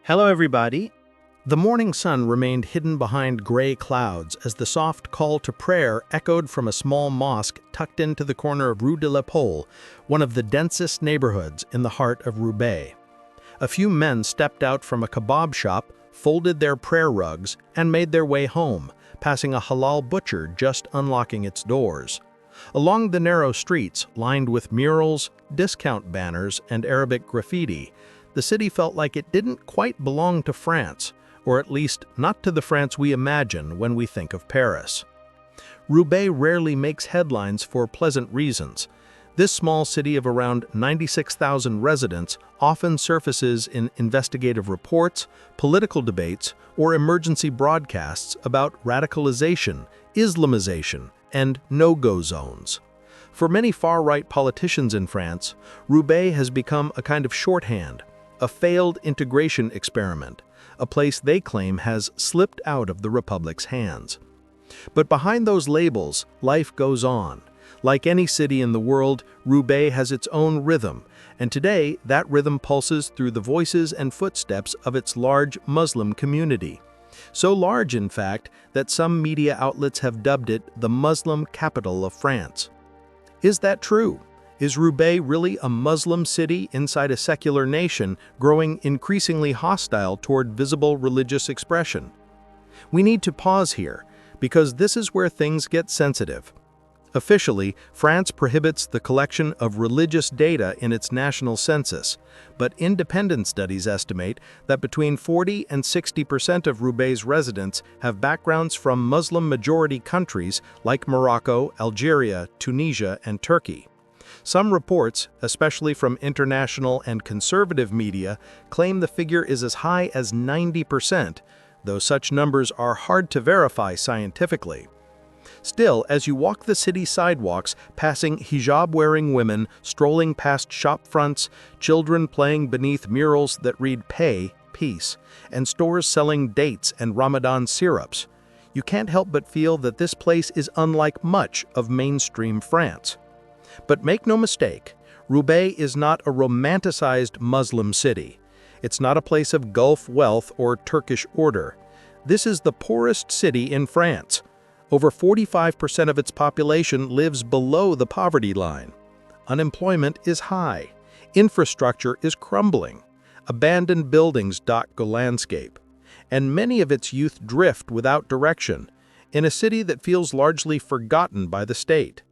Hello, everybody. The morning sun remained hidden behind gray clouds as the soft call to prayer echoed from a small mosque tucked into the corner of Rue de la Pole, one of the densest neighborhoods in the heart of Roubaix. A few men stepped out from a kebab shop, folded their prayer rugs, and made their way home, passing a halal butcher just unlocking its doors. Along the narrow streets, lined with murals, discount banners, and Arabic graffiti, the city felt like it didn't quite belong to France, or at least not to the France we imagine when we think of Paris. Roubaix rarely makes headlines for pleasant reasons. This small city of around 96,000 residents often surfaces in investigative reports, political debates, or emergency broadcasts about radicalization, Islamization, and no-go zones. For many far-right politicians in France, Roubaix has become a kind of shorthand, a failed integration experiment, a place they claim has slipped out of the Republic's hands. But behind those labels, life goes on. Like any city in the world, Roubaix has its own rhythm, and today that rhythm pulses through the voices and footsteps of its large Muslim community. So large, in fact, that some media outlets have dubbed it the Muslim capital of France. Is that true? Is Roubaix really a Muslim city inside a secular nation growing increasingly hostile toward visible religious expression? We need to pause here, because this is where things get sensitive. Officially, France prohibits the collection of religious data in its national census, but independent studies estimate that between 40 and 60% of Roubaix's residents have backgrounds from Muslim-majority countries like Morocco, Algeria, Tunisia, and Turkey. Some reports, especially from international and conservative media, claim the figure is as high as 90%, though such numbers are hard to verify scientifically. Still, as you walk the city sidewalks, passing hijab-wearing women strolling past shop fronts, children playing beneath murals that read "Pay, Peace," and stores selling dates and Ramadan syrups, you can't help but feel that this place is unlike much of mainstream France. But make no mistake, Roubaix is not a romanticized Muslim city. It's not a place of Gulf wealth or Turkish order. This is the poorest city in France. Over 45% of its population lives below the poverty line. Unemployment is high. Infrastructure is crumbling. Abandoned buildings dot the landscape. And many of its youth drift without direction, in a city that feels largely forgotten by the state.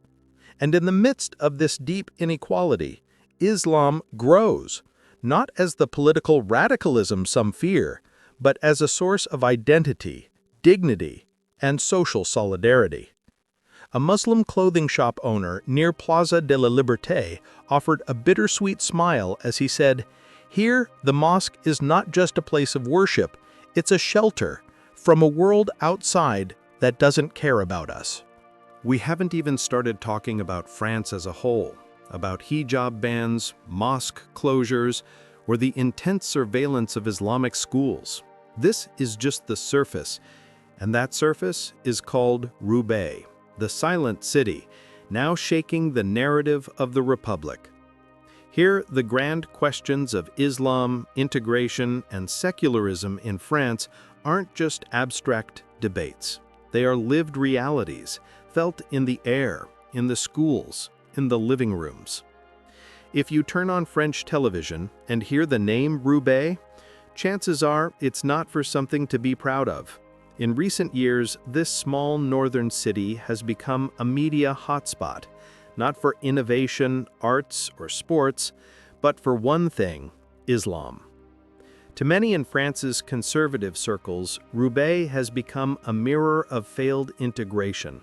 And in the midst of this deep inequality, Islam grows, not as the political radicalism some fear, but as a source of identity, dignity, and social solidarity. A Muslim clothing shop owner near Plaza de la Liberté offered a bittersweet smile as he said, "Here, the mosque is not just a place of worship, it's a shelter from a world outside that doesn't care about us." We haven't even started talking about France as a whole, about hijab bans, mosque closures, or the intense surveillance of Islamic schools. This is just the surface, and that surface is called Roubaix, the silent city, now shaking the narrative of the Republic. Here, the grand questions of Islam, integration, and secularism in France aren't just abstract debates. They are lived realities, felt in the air, in the schools, in the living rooms. If you turn on French television and hear the name Roubaix, chances are it's not for something to be proud of. In recent years, this small northern city has become a media hotspot, not for innovation, arts, or sports, but for one thing: Islam. To many in France's conservative circles, Roubaix has become a mirror of failed integration.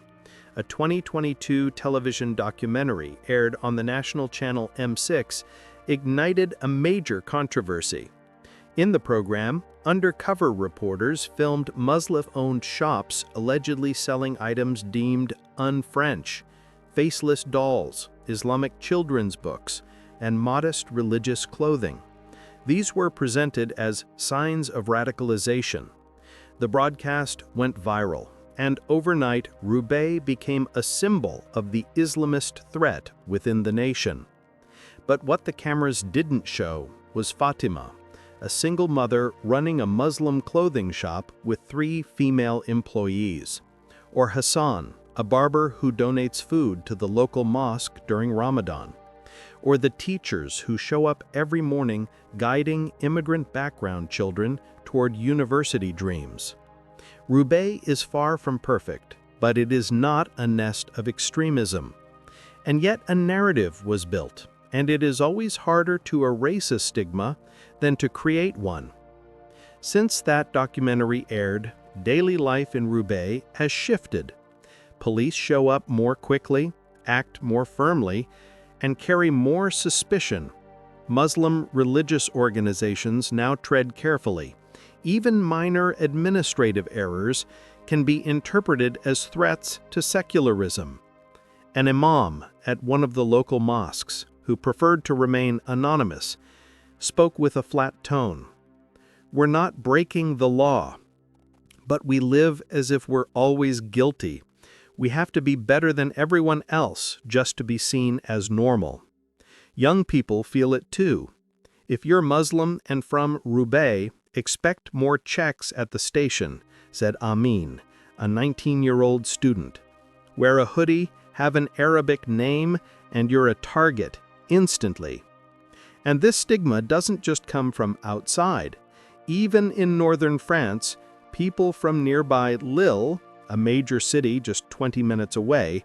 A 2022 television documentary aired on the national channel M6 ignited a major controversy. In the program, undercover reporters filmed Muslim-owned shops allegedly selling items deemed un-French, faceless dolls, Islamic children's books, and modest religious clothing. These were presented as signs of radicalization. The broadcast went viral, and overnight, Roubaix became a symbol of the Islamist threat within the nation. But what the cameras didn't show was Fatima, a single mother running a Muslim clothing shop with 3 female employees. Or Hassan, a barber who donates food to the local mosque during Ramadan. Or the teachers who show up every morning guiding immigrant background children toward university dreams. Roubaix is far from perfect, but it is not a nest of extremism. And yet a narrative was built, and it is always harder to erase a stigma than to create one. Since that documentary aired, daily life in Roubaix has shifted. Police show up more quickly, act more firmly, and carry more suspicion. Muslim religious organizations now tread carefully. Even minor administrative errors can be interpreted as threats to secularism. An imam at one of the local mosques, who preferred to remain anonymous, spoke with a flat tone. "We're not breaking the law, but we live as if we're always guilty. We have to be better than everyone else just to be seen as normal." Young people feel it too. If you're Muslim and from Roubaix, expect more checks at the station, said Amin, a 19-year-old student. Wear a hoodie, have an Arabic name, and you're a target instantly. And this stigma doesn't just come from outside. Even in northern France, people from nearby Lille, a major city just 20 minutes away,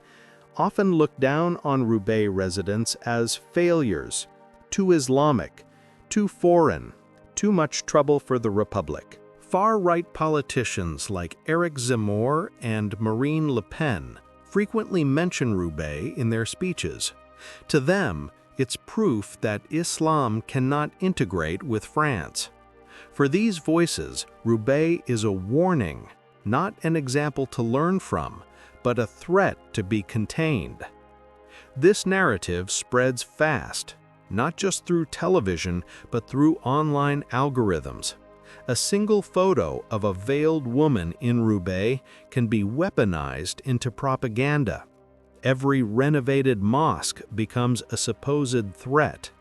often look down on Roubaix residents as failures, too Islamic, too foreign, too much trouble for the Republic. Far-right politicians like Eric Zemmour and Marine Le Pen frequently mention Roubaix in their speeches. To them, it's proof that Islam cannot integrate with France. For these voices, Roubaix is a warning, not an example to learn from, but a threat to be contained. This narrative spreads fast, not just through television, but through online algorithms. A single photo of a veiled woman in Roubaix can be weaponized into propaganda. Every renovated mosque becomes a supposed threat.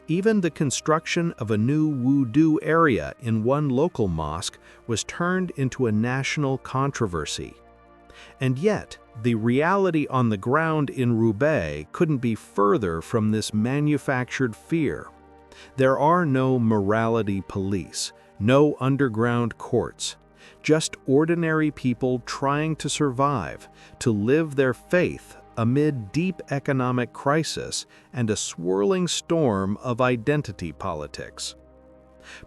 Even the construction of a new wudu area in one local mosque was turned into a national controversy. And yet, the reality on the ground in Roubaix couldn't be further from this manufactured fear. There are no morality police, no underground courts, just ordinary people trying to survive, to live their faith amid deep economic crisis and a swirling storm of identity politics.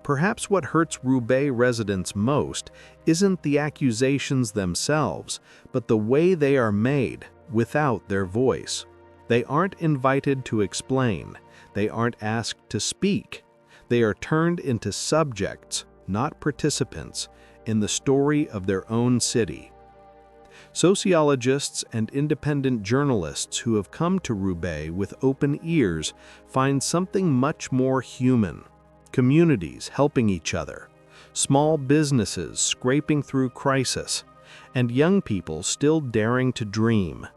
Perhaps what hurts Roubaix residents most isn't the accusations themselves, but the way they are made, without their voice. They aren't invited to explain. They aren't asked to speak. They are turned into subjects, not participants, in the story of their own city. Sociologists and independent journalists who have come to Roubaix with open ears find something much more human. Communities helping each other, small businesses scraping through crisis, and young people still daring to dream,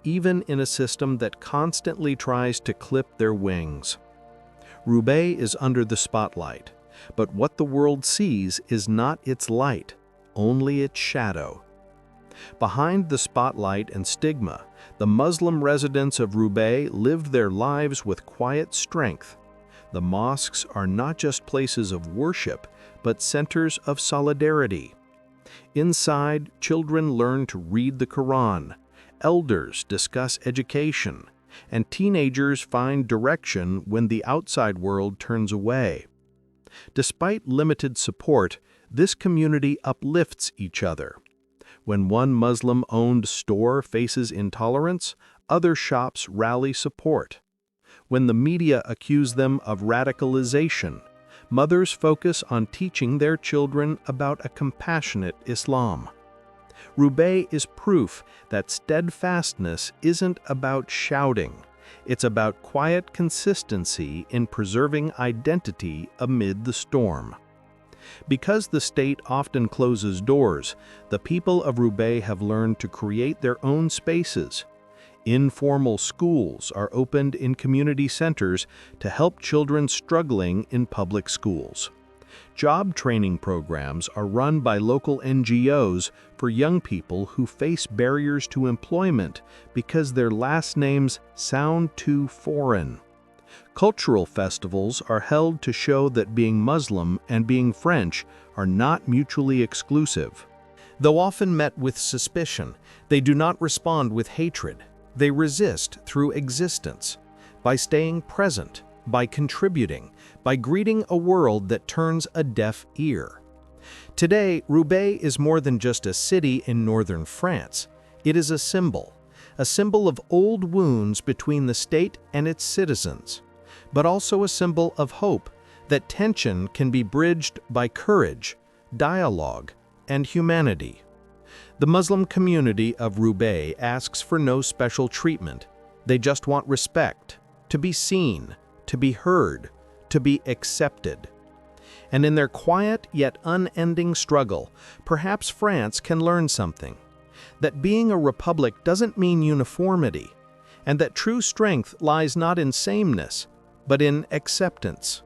even in a system that constantly tries to clip their wings. Roubaix is under the spotlight, but what the world sees is not its light, only its shadow. Behind the spotlight and stigma, the Muslim residents of Roubaix lived their lives with quiet strength. The mosques are not just places of worship, but centers of solidarity. Inside, children learn to read the Quran, elders discuss education, and teenagers find direction when the outside world turns away. Despite limited support, this community uplifts each other. When one Muslim-owned store faces intolerance, other shops rally support. When the media accuse them of radicalization, mothers focus on teaching their children about a compassionate Islam. Roubaix is proof that steadfastness isn't about shouting. It's about quiet consistency in preserving identity amid the storm. Because the state often closes doors, the people of Roubaix have learned to create their own spaces. Informal schools are opened in community centers to help children struggling in public schools. Job training programs are run by local NGOs for young people who face barriers to employment because their last names sound too foreign. Cultural festivals are held to show that being Muslim and being French are not mutually exclusive. Though often met with suspicion, they do not respond with hatred. They resist through existence, by staying present, by contributing, by greeting a world that turns a deaf ear. Today, Roubaix is more than just a city in northern France. It is a symbol of old wounds between the state and its citizens, but also a symbol of hope that tension can be bridged by courage, dialogue, and humanity. The Muslim community of Roubaix asks for no special treatment. They just want respect, to be seen, to be heard, to be accepted. And in their quiet yet unending struggle, perhaps France can learn something. That being a republic doesn't mean uniformity, and that true strength lies not in sameness, but in acceptance.